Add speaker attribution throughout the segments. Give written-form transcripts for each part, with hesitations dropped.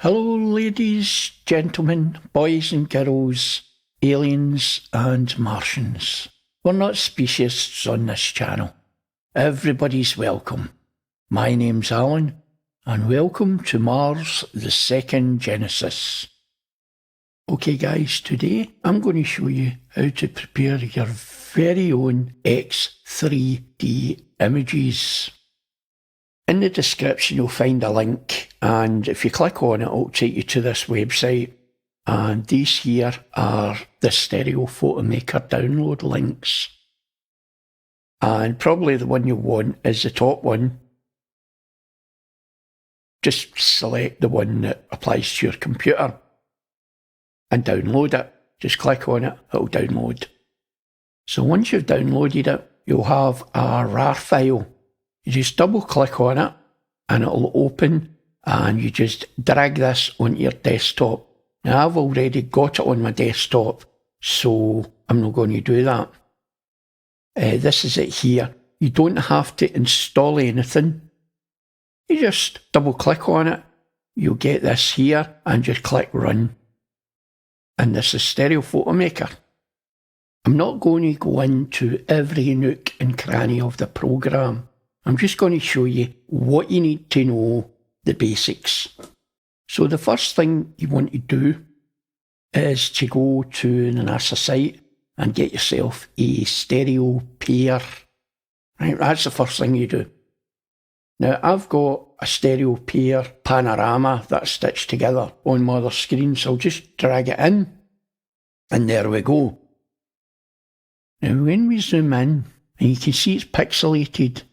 Speaker 1: Hello ladies, gentlemen, boys and girls, aliens and Martians. We're not speciesists on this channel. Everybody's welcome. My name's Alan, and welcome to Mars, the Second Genesis. Okay guys, today I'm going to show you how to prepare your very own X3D images. In the description you'll find a link, and if you click on it it'll take you to this website, and these here are the Stereo Photomaker download links. And probably the one you want is the top one. Just select the one that applies to your computer and download it. Just click on it, it'll download. So once you've downloaded it, you'll have a RAR file. You just double click on it and it'll open, and you just drag this onto your desktop. Now I've already got it on my desktop, so I'm not going to do that. This is it here. You don't have to install anything. You just double click on it. You'll get this here and just click run. And this is Stereo Photomaker. I'm not going to go into every nook and cranny of the program. I'm just going to show you what you need to know, the basics. So the first thing you want to do is to go to the NASA site and get yourself a stereo pair. Right, that's the first thing you do. Now I've got a stereo pair panorama that's stitched together on my other screen, so I'll just drag it in, and there we go. Now when we zoom in, and you can see it's pixelated,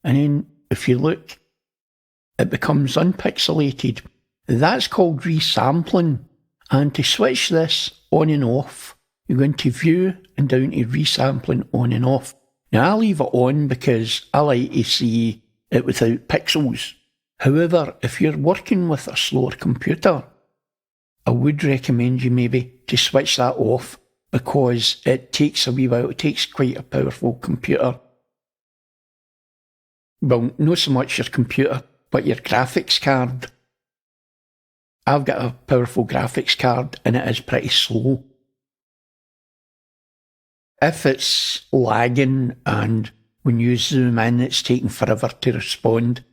Speaker 1: and then if you look, it becomes unpixelated. That's called resampling. And to switch this on and off, you're going to view and down to resampling on and off. Now I leave it on because I like to see it without pixels. However, if you're working with a slower computer, I would recommend you maybe to switch that off, because it takes a wee while. It takes quite a powerful computer. Well, not so much your computer, but your graphics card. I've got a powerful graphics card and it is pretty slow. If it's lagging and when you zoom in it's taking forever to respond,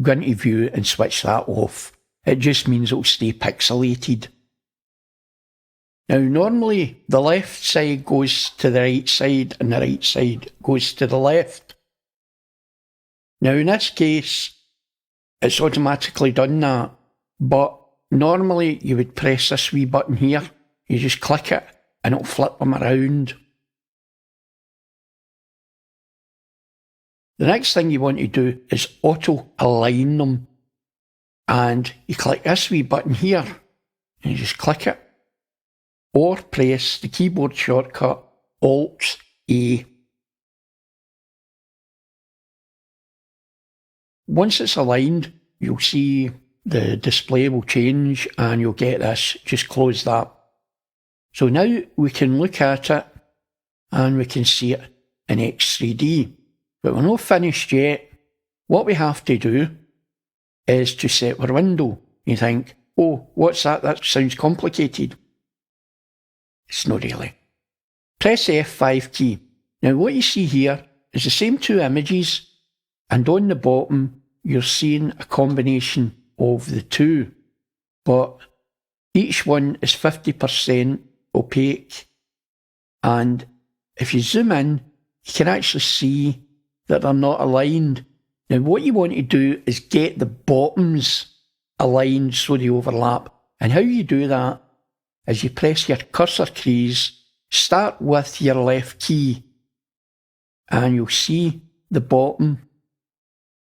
Speaker 1: go into view and switch that off. It just means it'll stay pixelated. Now normally the left side goes to the right side and the right side goes to the left. Now in this case, it's automatically done that, but normally you would press this wee button here, you just click it and it'll flip them around. The next thing you want to do is auto-align them, and you click this wee button here and you just click it, or press the keyboard shortcut Alt-A. Once it's aligned, you'll see the display will change and you'll get this. Just close that. So now we can look at it and we can see it in X3D. But we're not finished yet. What we have to do is to set our window. You think, oh, what's that? That sounds complicated. It's not really. Press the F5 key. Now what you see here is the same two images, and on the bottom you're seeing a combination of the two, but each one is 50% opaque, and if you zoom in you can actually see that they're not aligned. Now what you want to do is get the bottoms aligned so they overlap, and how you do that is you press your cursor keys, start with your left key, and you'll see the bottom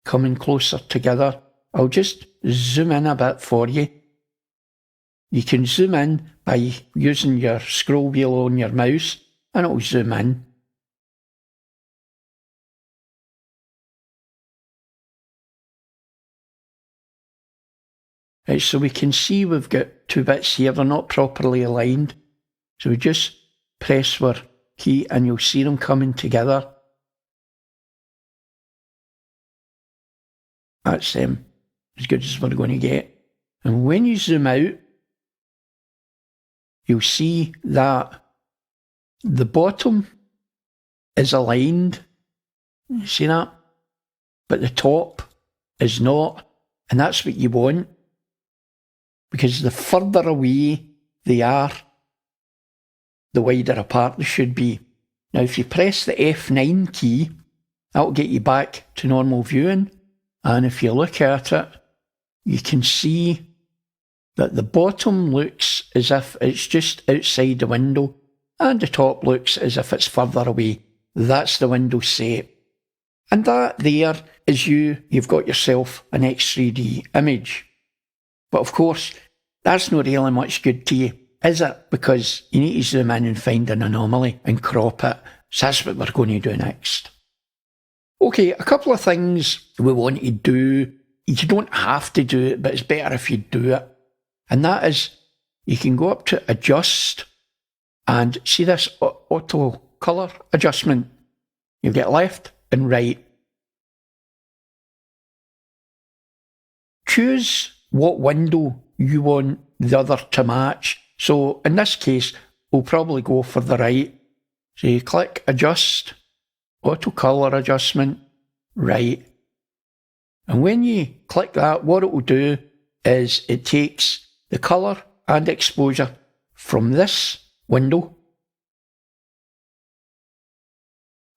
Speaker 1: coming closer together. I'll just zoom in a bit for you. You can zoom in by using your scroll wheel on your mouse and it'll zoom in. Right, so we can see we've got two bits here, they're not properly aligned. So we just press our key and you'll see them coming together. That's as good as we're going to get. And when you zoom out, you'll see that the bottom is aligned. You see that? But the top is not. And that's what you want. Because the further away they are, the wider apart they should be. Now, if you press the F9 key, that'll get you back to normal viewing. And if you look at it, you can see that the bottom looks as if it's just outside the window, and the top looks as if it's further away. That's the window set. And that there is you've got yourself an X3D image. But of course, that's not really much good to you, is it? Because you need to zoom in and find an anomaly and crop it. So that's what we're going to do next. Okay, a couple of things we want to do. You don't have to do it, but it's better if you do it. And that is, you can go up to Adjust and see this auto colour adjustment. You get left and right. Choose what window you want the other to match. So in this case, we'll probably go for the right. So you click Adjust, Auto Colour Adjustment, right. And when you click that, what it will do is it takes the colour and exposure from this window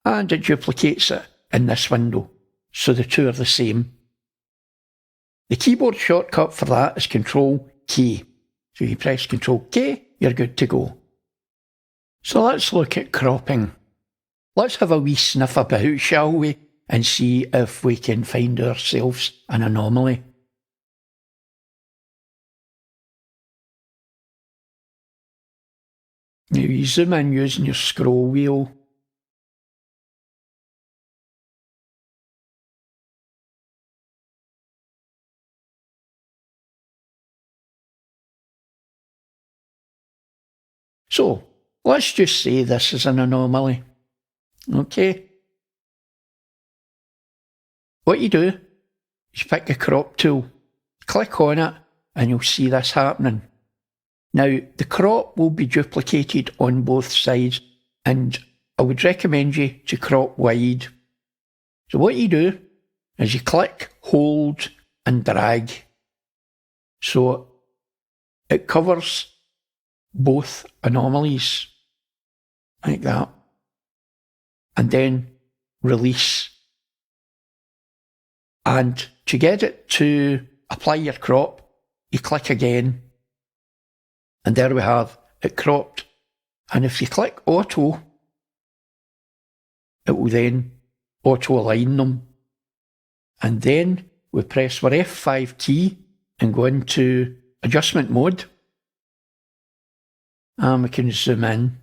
Speaker 1: and it duplicates it in this window. So the two are the same. The keyboard shortcut for that is Control K. So you press Control K, you're good to go. So let's look at cropping. Let's have a wee sniff about, shall we? And see if we can find ourselves an anomaly. Now you zoom in using your scroll wheel. So, let's just say this is an anomaly. Okay? What you do is pick a crop tool, click on it, and you'll see this happening. Now, the crop will be duplicated on both sides, and I would recommend you to crop wide. So what you do is you click, hold, and drag. So it covers both anomalies, like that. And then release. And to get it to apply your crop, you click again. And there we have it cropped. And if you click auto, it will then auto align them. And then we press our F5 key and go into adjustment mode. And we can zoom in.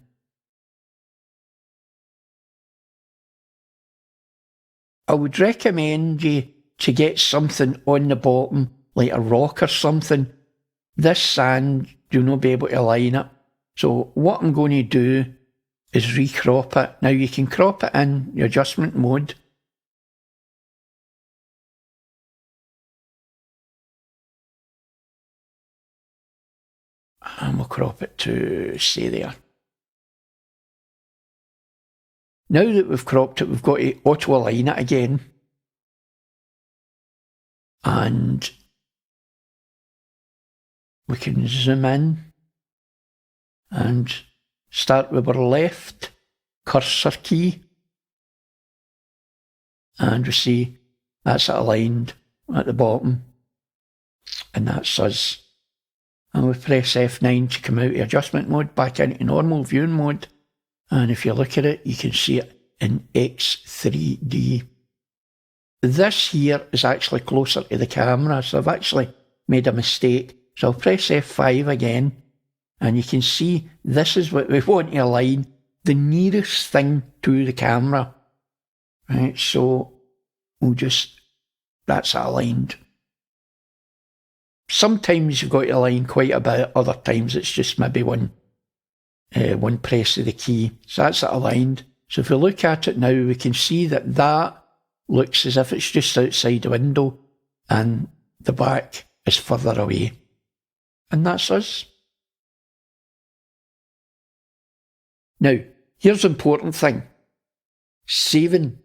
Speaker 1: I would recommend you to get something on the bottom, like a rock or something. This sand, you'll not be able to align it. So what I'm going to do is recrop it. Now you can crop it in the adjustment mode. And we'll crop it to, say, there. Now that we've cropped it, we've got to auto-align it again. And we can zoom in and start with our left cursor key. And we see that's it aligned at the bottom. And that's us. And we press F9 to come out of adjustment mode, back into normal viewing mode. And if you look at it, you can see it in X3D. This here is actually closer to the camera, so I've actually made a mistake. So I'll press F5 again, and you can see this is what we want to align, the nearest thing to the camera. Right, so we'll just, that's aligned. Sometimes you've got to align quite a bit, other times it's just maybe one press of the key. So that's it aligned. So if we look at it now, we can see that that looks as if it's just outside the window and the back is further away. And that's us. Now, here's the important thing. Saving.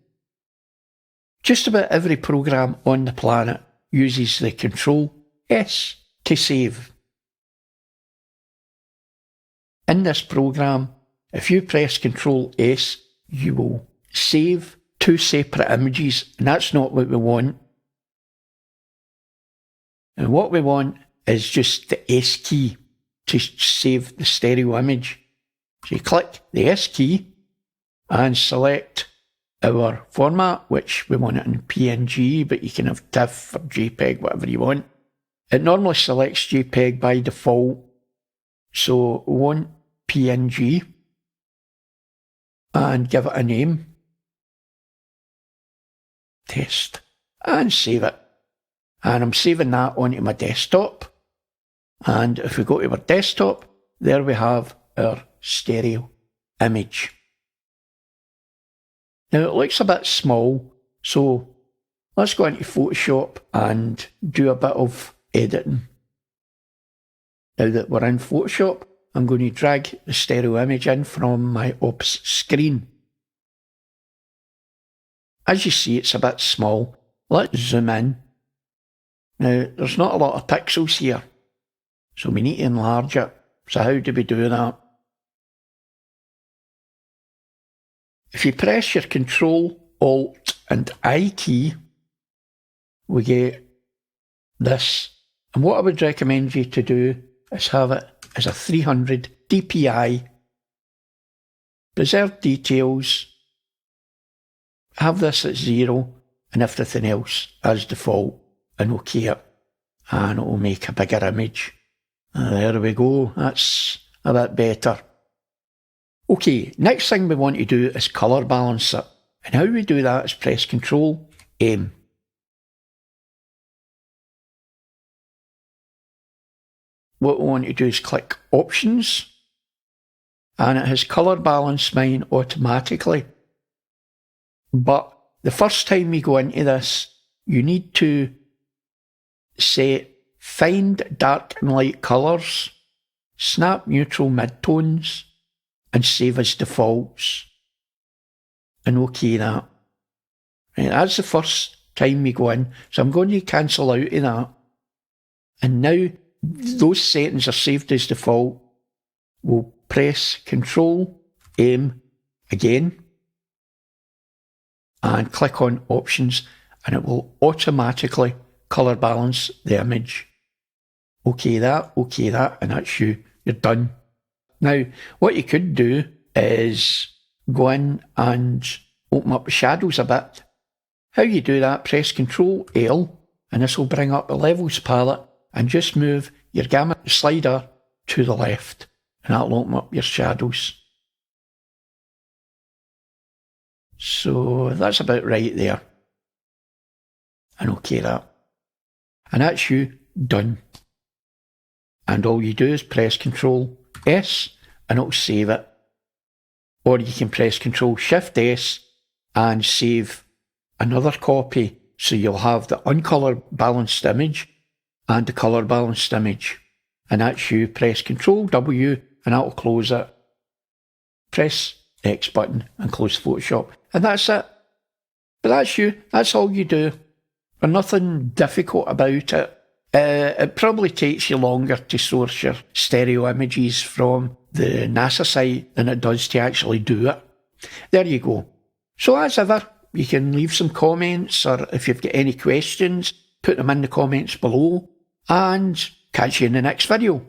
Speaker 1: Just about every program on the planet uses the Control S to save. In this program, if you press Control S, you will save two separate images, and that's not what we want. And what we want is just the S key to save the stereo image. So you click the S key and select our format, which we want it in PNG, but you can have TIFF or JPEG, whatever you want. It normally selects JPEG by default, so we want PNG and give it a name. Test. And save it. And I'm saving that onto my desktop. And if we go to our desktop, there we have our stereo image. Now it looks a bit small, so let's go into Photoshop and do a bit of editing. Now that we're in Photoshop, I'm going to drag the stereo image in from my ops screen. As you see, it's a bit small. Let's zoom in. Now, there's not a lot of pixels here, so we need to enlarge it. So how do we do that? If you press your Control, Alt and I key, we get this. And what I would recommend you to do is have it as a 300 DPI, preserve details, have this at 0 and everything else as default, and OK it, and it will make a bigger image. There we go, that's a bit better. OK, next thing we want to do is colour balance it, and how we do that is press Control M. What we want to do is click Options, and it has colour balance mine automatically. But the first time you go into this, you need to set Find Dark and Light Colours, Snap Neutral Midtones, and Save as Defaults. And OK that. Right, that's the first time we go in, so I'm going to cancel out of that. And now those settings are saved as default. We'll press Control M again and click on Options, and it will automatically colour balance the image. OK that, and that's you. You're done. Now, what you could do is go in and open up the shadows a bit. How you do that, press Control L, and this will bring up the levels palette, and just move your gamma slider to the left, and that'll open up your shadows. So that's about right there. And OK that. And that's you done. And all you do is press Control S and it'll save it. Or you can press Control Shift S and save another copy, so you'll have the uncolour balanced image and the colour balanced image. And that's you. Press Control W and that'll close it. Press the X button and close Photoshop. And that's it. But that's you. That's all you do. There's nothing difficult about it. It probably takes you longer to source your stereo images from the NASA site than it does to actually do it. There you go. So as ever, you can leave some comments, or if you've got any questions, put them in the comments below, and catch you in the next video.